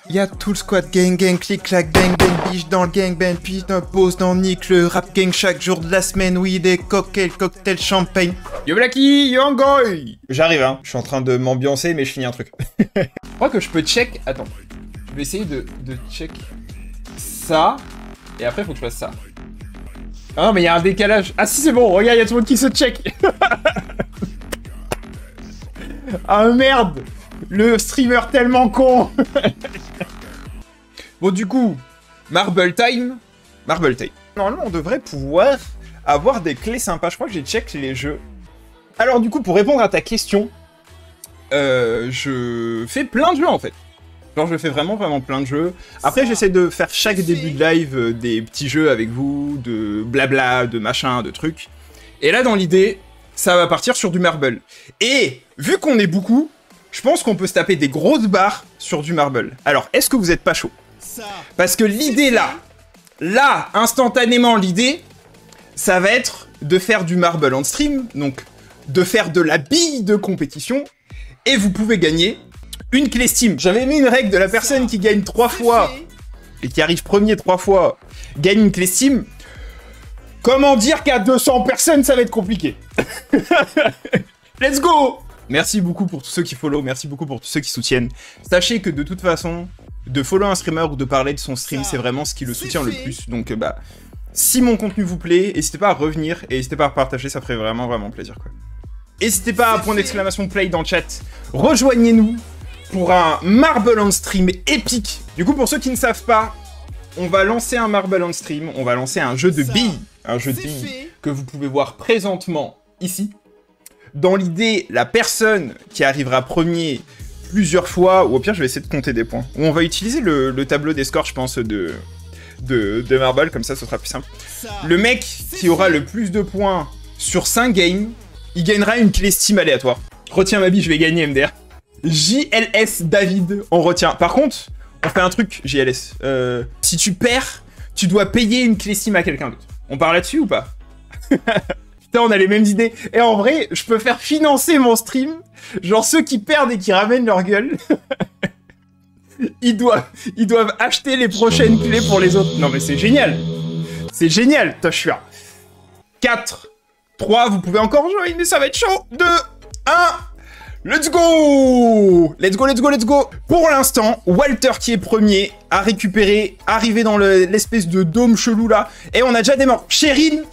Y'a tout le squad gang gang, clic clac bang bang, biche dans le gang bang, puis pose dans Nick, le rap gang chaque jour de la semaine, oui des cocktails champagne. Yo Blacky, yo Angoy. J'arrive hein, je suis en train de m'ambiancer mais je finis un truc. Je crois que je peux check, attends, je vais essayer de check ça, et après faut que je fasse ça. Ah non mais il y a un décalage, ah si c'est bon, regarde, il y a tout le monde qui se check. Ah merde, le streamer tellement con. Bon du coup, Marble Time. Normalement on devrait pouvoir avoir des clés sympas, je crois que j'ai check les jeux. Alors du coup, pour répondre à ta question, je fais plein de jeux en fait. Genre je fais vraiment plein de jeux. Après j'essaie de faire chaque début de live des petits jeux avec vous, de blabla, de machin, de trucs. Et là dans l'idée, ça va partir sur du Marble. Et vu qu'on est beaucoup, je pense qu'on peut se taper des grosses barres sur du Marble. Alors est-ce que vous êtes pas chaud? Parce que l'idée là, instantanément l'idée, ça va être de faire du Marble en stream, donc de faire de la bille de compétition, et vous pouvez gagner une clé Steam. J'avais mis une règle de la personne qui gagne 3 fois, et qui arrive premier 3 fois, gagne une clé Steam. Comment dire qu'à 200 personnes, ça va être compliqué. Let's go! Merci beaucoup pour tous ceux qui follow, merci beaucoup pour tous ceux qui soutiennent. Sachez que de toute façon, de follow un streamer ou de parler de son stream, c'est vraiment ce qui le soutient le plus. Donc bah, si mon contenu vous plaît, n'hésitez pas à revenir et n'hésitez pas à partager, ça ferait vraiment plaisir quoi. N'hésitez pas à point d'exclamation play dans le chat. Rejoignez-nous pour un Marble on stream épique. Du coup, pour ceux qui ne savent pas, on va lancer un Marble on stream, on va lancer un jeu de billes. Un jeu de billes que vous pouvez voir présentement ici. Dans l'idée, la personne qui arrivera premier plusieurs fois, ou au pire je vais essayer de compter des points, ou on va utiliser le tableau des scores je pense de Marble, comme ça ce sera plus simple. Le mec qui aura le plus de points sur 5 games, il gagnera une clé Steam aléatoire. Retiens ma bille, je vais gagner MDR. JLS David, on retient. Par contre, on fait un truc JLS. Si tu perds, tu dois payer une clé Steam à quelqu'un d'autre. On parle là-dessus ou pas? Putain, on a les mêmes idées. Et en vrai, je peux faire financer mon stream. Genre ceux qui perdent et qui ramènent leur gueule. Ils doivent acheter les prochaines clés pour les autres. Non mais c'est génial. C'est génial. Putain, je suis à 4, 3, vous pouvez encore jouer, mais ça va être chaud. 2, 1, let's go. Let's go. Pour l'instant, Walter qui est premier a récupéré, arrivé dans l'espèce de dôme chelou là. Et on a déjà des morts. Chérine,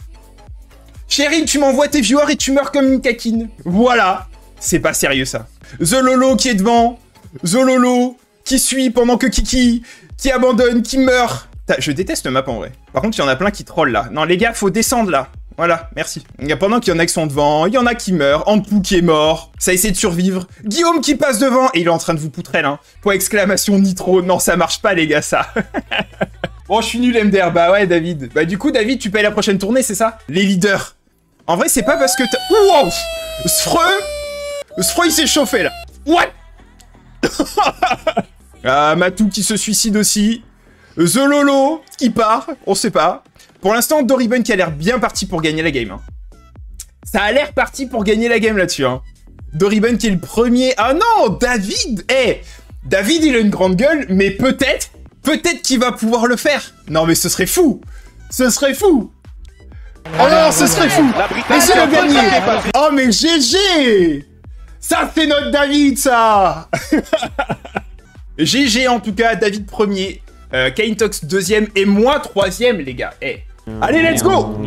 tu m'envoies tes viewers et tu meurs comme une caquine. Voilà. C'est pas sérieux ça. The Lolo qui est devant. The Lolo qui suit pendant que Kiki, qui abandonne, qui meurt. Je déteste map en vrai. Par contre, il y en a plein qui trollent là. Non les gars, faut descendre là. Voilà, merci. Pendant qu'il y en a qui sont devant, il y en a qui meurent. Ampou qui est mort. Ça essaie de survivre. Guillaume qui passe devant. Et il est en train de vous poutrelle, hein. Point exclamation nitro. Non, ça marche pas les gars, ça. Bon, je suis nul MDR. Bah ouais, David. Bah du coup, David, tu payes la prochaine tournée, c'est ça? Les leaders. En vrai, c'est pas parce que t'as... Wow! Sfreux, il s'est chauffé, là. What? Ah, Matou qui se suicide aussi. The Lolo qui part, on sait pas. Pour l'instant, Doriban qui a l'air bien parti pour gagner la game. Hein. Ça a l'air parti pour gagner la game là-dessus. Hein. Doriban qui est le premier. Ah non, David. David, il a une grande gueule, mais peut-être qu'il va pouvoir le faire. Non, mais ce serait fou. Oh non, ce serait fou. Laissez-le gagner. Oh, mais GG. Ça, c'est notre David, ça. GG, en tout cas, David premier. Kaintox deuxième et moi troisième, les gars. Allez, let's go.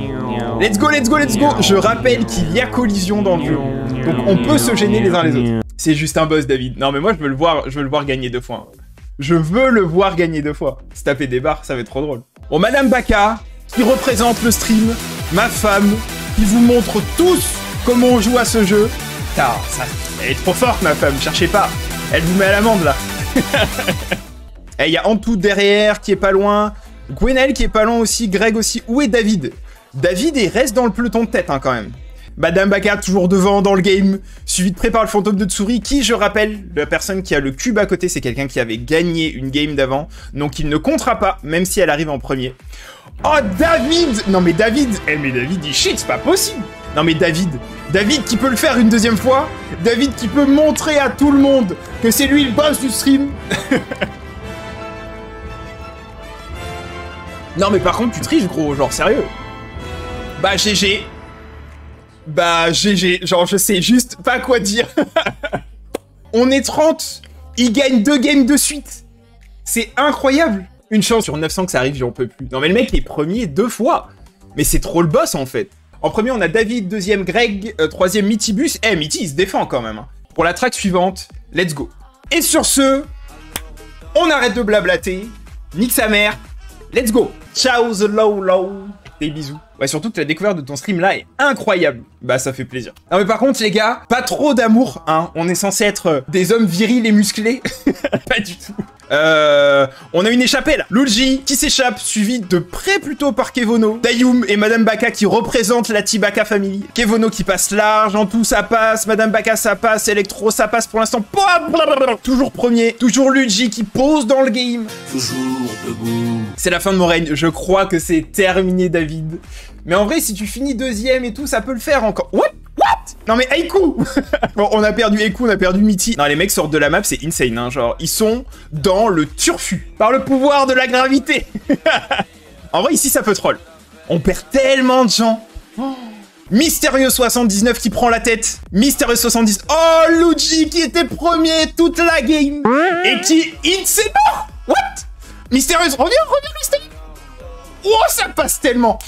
Je rappelle qu'il y a collision dans le jeu. Donc, on peut se gêner les uns les autres. C'est juste un boss, David. Non, mais moi, je veux le voir gagner 2 fois. Je veux le voir gagner 2 fois. Se taper des barres, ça va être trop drôle. Bon, Madame Baka, qui représente le stream, ma femme, qui vous montre tous comment on joue à ce jeu. Putain, elle est trop forte, ma femme, cherchez pas. Elle vous met à l'amende, là. Il y a Antou derrière, qui est pas loin. Gwenel qui est pas loin aussi, Greg aussi. Où est David? David, il reste dans le peloton de tête, hein, quand même. Madame Baka, toujours devant dans le game. Suivi de près par le fantôme de Tsuri, qui, je rappelle, la personne qui a le cube à côté, c'est quelqu'un qui avait gagné une game d'avant. Donc, il ne comptera pas, même si elle arrive en premier. Oh, David! Non, mais David... mais David, il shit, c'est pas possible! Non, mais David qui peut le faire une deuxième fois. David qui peut montrer à tout le monde que c'est lui le boss du stream. Non mais par contre tu triches gros, genre sérieux. Bah GG. Bah GG, genre je sais juste pas quoi dire. On est 30. Il gagne 2 games de suite. C'est incroyable. Une chance sur 900 que ça arrive, j'en peux plus. Non mais le mec est premier 2 fois. Mais c'est trop le boss en fait. En premier on a David, deuxième Greg, troisième Mitibus. Eh Mitty il se défend quand même. Hein. Pour la track suivante, let's go. Et sur ce, on arrête de blablater. Nique sa mère. Let's go. Ciao the low low. Des bisous. Ouais, surtout que la découverte de ton stream là est incroyable. Bah, ça fait plaisir. Non, mais par contre, les gars, pas trop d'amour, hein. On est censé être des hommes virils et musclés. Pas du tout. On a une échappée, là. Luigi qui s'échappe, suivi de près plutôt par Kevono. Dayum et Madame Baka qui représentent la T-Baka Family. Kevono qui passe large, en tout ça passe. Madame Baka ça passe, Electro ça passe pour l'instant. Toujours premier. Toujours Luigi qui pose dans le game. Toujours debout. C'est la fin de mon règne. Je crois que c'est terminé, David. Mais en vrai, si tu finis deuxième et tout, ça peut le faire encore. What? Non mais Aiku. Bon, on a perdu Aiku, on a perdu Mitty. Non, les mecs sortent de la map, c'est insane, hein. Genre, ils sont dans le turfu. Par le pouvoir de la gravité. En vrai, ici, ça peut troll. On perd tellement de gens. Oh. Mystérieux 79 qui prend la tête. Mystérieux 70. Oh, Luigi qui était premier toute la game. Et qui hit, c'est mort. What? Mystérieux, reviens, Mystérieux. Oh, ça passe tellement.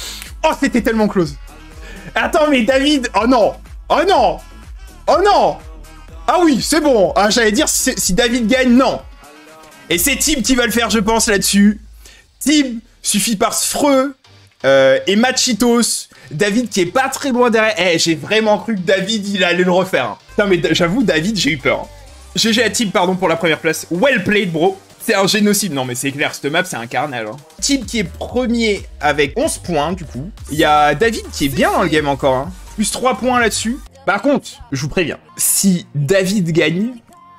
Oh, c'était tellement close. Attends, mais David... Oh non. Oh non. Oh non. Ah oui, c'est bon. Ah, j'allais dire, si David gagne, non. Et c'est Tib qui va le faire, je pense, là-dessus. Tib suffit par Sfreux et Machitos. David qui est pas très loin derrière. Eh, j'ai vraiment cru que David, il allait le refaire. Hein. Non, mais j'avoue, David, j'ai eu peur. GG à Tib, pardon, pour la première place. Well played, bro. C'est un génocide. Non, mais c'est clair, cette map, c'est un carnage. Hein. Tib qui est premier avec 11 points, du coup. Il y a David qui est bien dans le game encore. Hein. Plus 3 points là-dessus. Par contre, je vous préviens, si David gagne,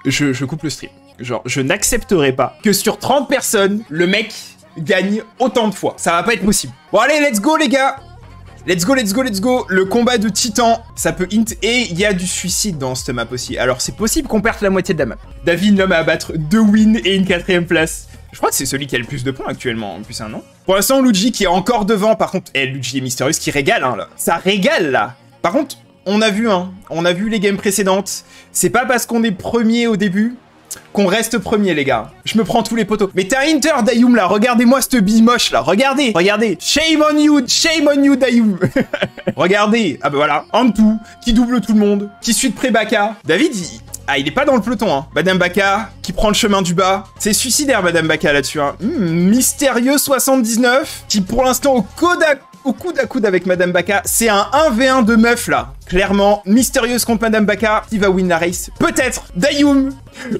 je coupe le stream. Genre, je n'accepterai pas que sur 30 personnes, le mec gagne autant de fois. Ça va pas être possible. Bon, allez, let's go, les gars. Let's go, let's go, let's go. Le combat de titan, ça peut int. Et il y a du suicide dans cette map aussi. Alors, c'est possible qu'on perde la moitié de la map. David, l'homme à abattre 2 wins et une 4ème place. Je crois que c'est celui qui a le plus de points actuellement, en plus, hein, non? Pour l'instant, Luigi qui est encore devant. Par contre, Luigi est mystérieuse qui régale, hein, là. Ça régale, là. Par contre, on a vu, hein. On a vu les games précédentes. C'est pas parce qu'on est premier au début qu'on reste premier, les gars. Je me prends tous les poteaux. Mais t'es un Inter, Dayum, là. Regardez-moi cette bille moche, là. Regardez. Shame on you, Dayum. Regardez. Ah bah voilà. Antou, qui double tout le monde. Qui suit de près Baka. David, il est pas dans le peloton, hein. Madame Baka, qui prend le chemin du bas. C'est suicidaire, Madame Baka, là-dessus, hein. Mystérieux 79, qui pour l'instant au coude à coude avec Madame Baka. C'est un 1v1 de meuf, là. Clairement, mystérieuse contre Madame Baka, qui va win la race. Peut-être Dayum,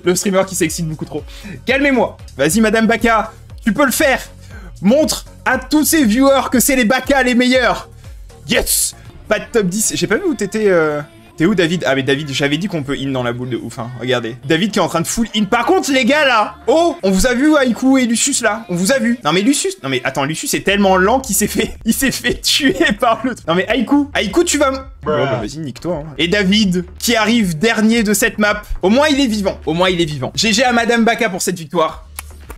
le streamer qui s'excite beaucoup trop. Calmez-moi. Vas-y, Madame Baka, tu peux le faire. Montre à tous ces viewers que c'est les Baka les meilleurs. Yes. Pas de top 10. J'ai pas vu où t'étais... T'es où, David? Ah, mais David, j'avais dit qu'on peut in dans la boule de ouf, hein. Regardez. David qui est en train de full in. Par contre, les gars, là. Oh, on vous a vu, Aiku et Lucius, là. On vous a vu. Non, mais Lucius. Non, mais attends, Lucius est tellement lent qu'il s'est fait... Il s'est fait tuer par le... Non, mais Aiku, tu vas me... Bon, bah, vas-y, nique-toi, hein. Et David, qui arrive dernier de cette map. Au moins, il est vivant. GG à Madame Baka pour cette victoire.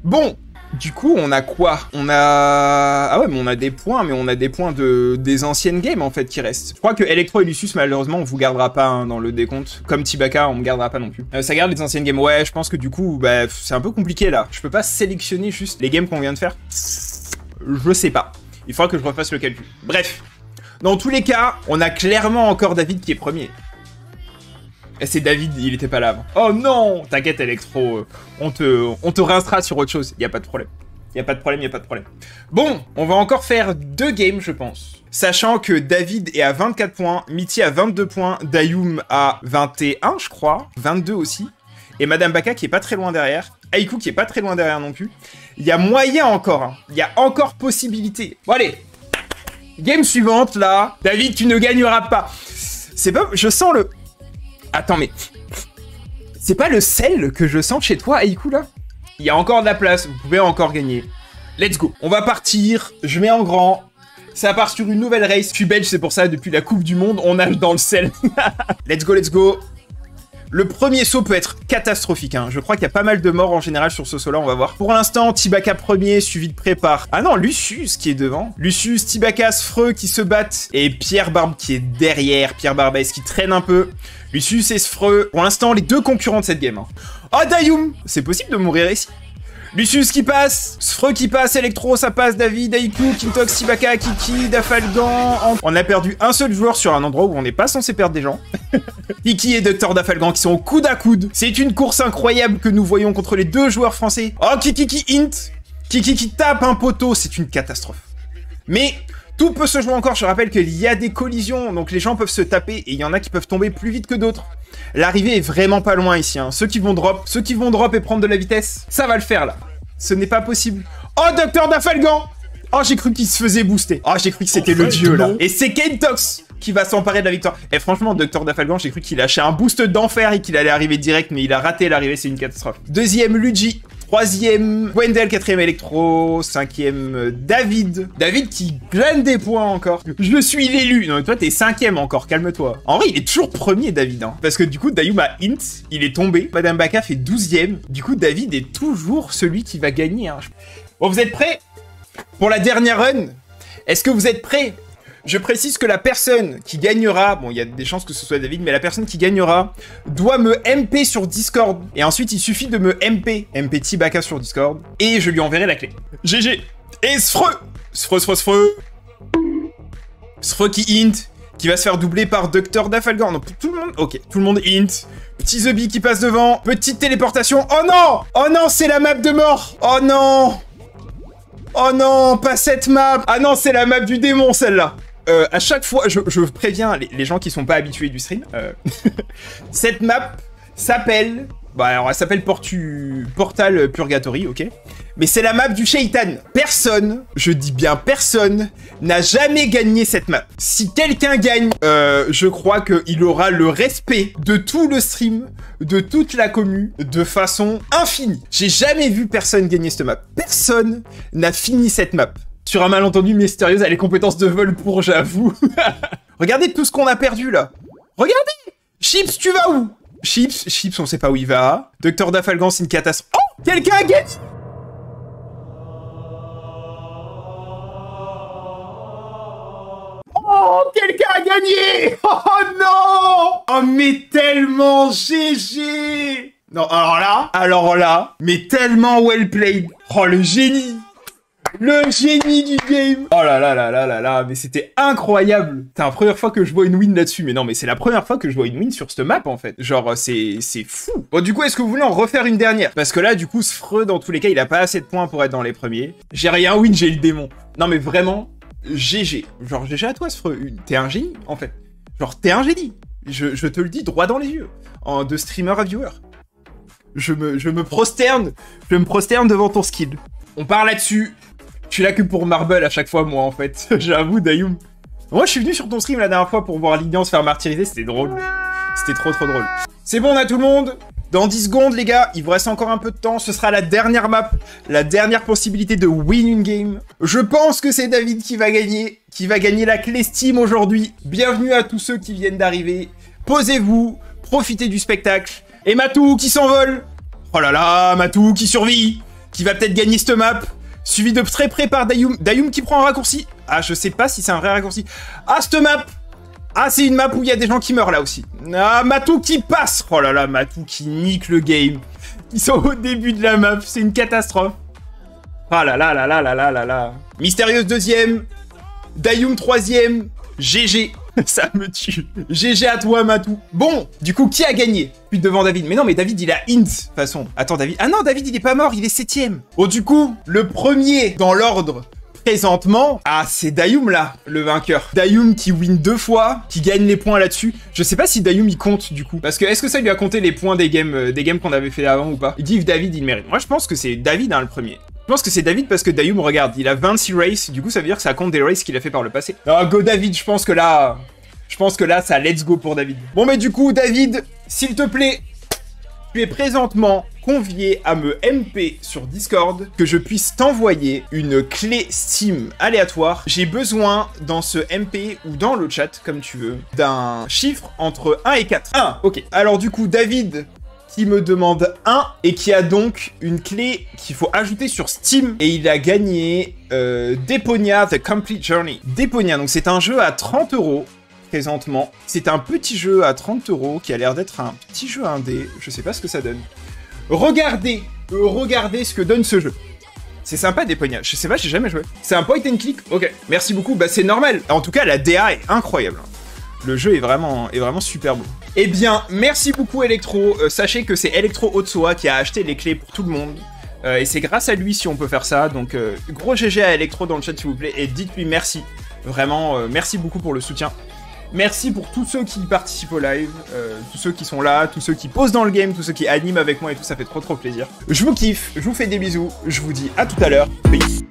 Bon. Du coup, on a quoi? On a... Ah ouais, mais on a des points, mais on a des points des anciennes games, en fait, qui restent. Je crois que Electro et Lucius, malheureusement, on vous gardera pas, hein, dans le décompte. Comme T-Baka, on me gardera pas non plus. Ça garde les anciennes games. Ouais, je pense que du coup, bah, c'est un peu compliqué, là. Je peux pas sélectionner juste les games qu'on vient de faire. Je sais pas. Il faudra que je refasse le calcul. Bref. Dans tous les cas, on a clairement encore David qui est premier. C'est David, il était pas là avant. Oh non! T'inquiète, Electro, on te rincera sur autre chose, y a pas de problème. Y a pas de problème. Bon, on va encore faire 2 games, je pense. Sachant que David est à 24 points, Mitty à 22 points, Dayum à 21, je crois, 22 aussi. Et Madame Baka qui est pas très loin derrière, Aiku qui est pas très loin derrière non plus. Il y a moyen encore, hein. Il y a encore possibilité. Bon allez, game suivante, là. David, tu ne gagneras pas. C'est pas... Je sens le... Attends, mais... C'est pas le sel que je sens chez toi, Aiku, là? Il y a encore de la place, vous pouvez encore gagner. Let's go. On va partir, je mets en grand. Ça part sur une nouvelle race. Je suis belge, c'est pour ça, depuis la Coupe du Monde, on nage dans le sel. Let's go, let's go. Le premier saut peut être catastrophique, hein. Je crois qu'il y a pas mal de morts en général sur ce saut-là, on va voir. Pour l'instant, Tibaka premier, suivi de près par... Ah non, Lucius qui est devant. Lucius, Tibaka, Sfreux qui se battent. Et Pierre Barbe qui est derrière. Pierre Barbès qui traîne un peu. Lucius et Sfreux. Pour l'instant, les deux concurrents de cette game. Hein. Oh, Dayum! C'est possible de mourir ici. Lucius qui passe, Sfreux qui passe, Electro ça passe, David, Aiku, Kintox, Tibaka, Kiki, Dafalgan. On a perdu un seul joueur sur un endroit où on n'est pas censé perdre des gens. Kiki et Dr Dafalgan qui sont au coude à coude. C'est une course incroyable que nous voyons contre les deux joueurs français. Oh, Kiki qui int. Kiki qui tape un poteau, c'est une catastrophe. Mais tout peut se jouer encore, je rappelle qu'il y a des collisions, donc les gens peuvent se taper et il y en a qui peuvent tomber plus vite que d'autres. L'arrivée est vraiment pas loin ici, hein. Ceux qui vont drop et prendre de la vitesse, ça va le faire là. Ce n'est pas possible. Oh, Dr Dafalgan! Oh, j'ai cru qu'il se faisait booster. Oh, j'ai cru que c'était le dieu là. Et c'est Kintox qui va s'emparer de la victoire. Et franchement, Dr Dafalgan, j'ai cru qu'il lâchait un boost d'enfer et qu'il allait arriver direct, mais il a raté l'arrivée, c'est une catastrophe. Deuxième, Luigi. Troisième, Wendell. Quatrième, Electro. Cinquième, David. David qui glane des points encore. Je suis l'élu. Non, mais toi, t'es cinquième encore, calme-toi. En vrai, il est toujours premier, David. Hein, parce que du coup, Dayum a int, il est tombé. Madame Baka fait 12e. Du coup, David est toujours celui qui va gagner. Hein. Bon, vous êtes prêts pour la dernière run? Est-ce que vous êtes prêts? Je précise que la personne qui gagnera, bon, il y a des chances que ce soit David, mais la personne qui gagnera doit me MP sur Discord. Et ensuite, il suffit de me MP Tibaka sur Discord, et je lui enverrai la clé. GG. Et Sfreux qui int, qui va se faire doubler par Dr Dafalgan. Donc, tout le monde, ok, tout le monde int. Petit The Bee qui passe devant, petite téléportation. Oh non! Oh non, c'est la map de mort! Oh non! Oh non, pas cette map! Ah non, c'est la map du démon, celle-là! À chaque fois, je préviens les gens qui sont pas habitués du stream, cette map s'appelle... Bah alors, elle s'appelle Portal Purgatory, ok? Mais c'est la map du Shaitan. Personne, je dis bien personne, n'a jamais gagné cette map. Si quelqu'un gagne, je crois qu'il aura le respect de tout le stream, de toute la commu, de façon infinie. J'ai jamais vu personne gagner cette map. Personne n'a fini cette map. Sur un malentendu mystérieux à les compétences de vol pour, j'avoue. Regardez tout ce qu'on a perdu, là. Regardez! Chips, tu vas où? Chips, on sait pas où il va. Dr Dafalgan, c'est une catastrophe. Oh! Quelqu'un a gagné! Oh! Quelqu'un a gagné! Oh non! Oh, mais tellement GG! Non, alors là, mais tellement well played. Oh, le génie! Le génie du game! Oh là là là là là là, mais c'était incroyable! C'est la première fois que je vois une win là-dessus, mais non, mais c'est la première fois que je vois une win sur cette map, en fait. Genre, c'est fou! Bon, du coup, est-ce que vous voulez en refaire une dernière? Parce que là, du coup, Sfreux, dans tous les cas, il a pas assez de points pour être dans les premiers. J'ai rien win, j'ai le démon. Non, mais vraiment, GG. Genre, GG à toi, Sfreux. T'es un génie, en fait. Genre, t'es un génie. Je te le dis droit dans les yeux. De streamer à viewer. Je me prosterne devant ton skill. On part là-dessus. Je suis là que pour Marble à chaque fois, moi, en fait. J'avoue, Dayum. Moi, je suis venu sur ton stream la dernière fois pour voir Lilian se faire martyriser. C'était drôle. C'était trop drôle. C'est bon, on a tout le monde. Dans 10 secondes, les gars, il vous reste encore un peu de temps. Ce sera la dernière map. La dernière possibilité de win une game. Je pense que c'est David qui va gagner la clé Steam aujourd'hui. Bienvenue à tous ceux qui viennent d'arriver. Posez-vous. Profitez du spectacle. Et Matou qui s'envole. Oh là là, Matou qui survit. Qui va peut-être gagner cette map. Suivi de très près par Dayum. Dayum qui prend un raccourci. Ah, je sais pas si c'est un vrai raccourci. Ah, cette map. Ah, c'est une map où il y a des gens qui meurent là aussi. Ah, Matou qui passe. Oh là là, Matou qui nique le game. Ils sont au début de la map. C'est une catastrophe. Ah là là là là là là là là. Mystérieuse deuxième. Dayum troisième. GG. Ça me tue. GG à toi, Matou. Bon, du coup, qui a gagné? Puis devant David. Mais non, mais David, il a int, de toute façon. Attends, David. Ah non, David, il est pas mort, il est 7ème. Bon, du coup, le premier dans l'ordre présentement... Ah, c'est Dayum, là, le vainqueur. Dayum qui win 2 fois, qui gagne les points là-dessus. Je sais pas si Dayum, il compte, du coup. Parce que, est-ce que ça lui a compté les points des games qu'on avait fait avant ou pas? Il dit que David, il mérite. Moi, je pense que c'est David, hein, le premier. Je pense que c'est David parce que Dayum, regarde, il a 26 races, du coup ça veut dire que ça compte des races qu'il a fait par le passé. Ah, go David, je pense que là, ça let's go pour David. Bon mais du coup, David, s'il te plaît, tu es présentement convier à me MP sur Discord, que je puisse t'envoyer une clé Steam aléatoire. J'ai besoin dans ce MP ou dans le chat, comme tu veux, d'un chiffre entre 1 et 4. 1, ok. Alors du coup, David qui me demande 1 et qui a donc une clé qu'il faut ajouter sur Steam. Et il a gagné Deponia The Complete Journey. Deponia, donc c'est un jeu à 30 € présentement. C'est un petit jeu à 30 € qui a l'air d'être un petit jeu indé. Je sais pas ce que ça donne. Regardez ce que donne ce jeu. C'est sympa Deponia. Je sais pas, j'ai jamais joué. C'est un point and click. Ok, merci beaucoup. Bah c'est normal. En tout cas, la DA est incroyable. Le jeu est vraiment super beau. Eh bien, merci beaucoup Electro. Sachez que c'est Electro Otsoa qui a acheté les clés pour tout le monde. Et c'est grâce à lui si on peut faire ça. Donc, gros GG à Electro dans le chat s'il vous plaît. Et dites-lui merci. Vraiment, merci beaucoup pour le soutien. Merci pour tous ceux qui participent au live, tous ceux qui sont là, tous ceux qui posent dans le game, tous ceux qui animent avec moi et tout, ça fait trop plaisir. Je vous kiffe, je vous fais des bisous, je vous dis à tout à l'heure. Peace.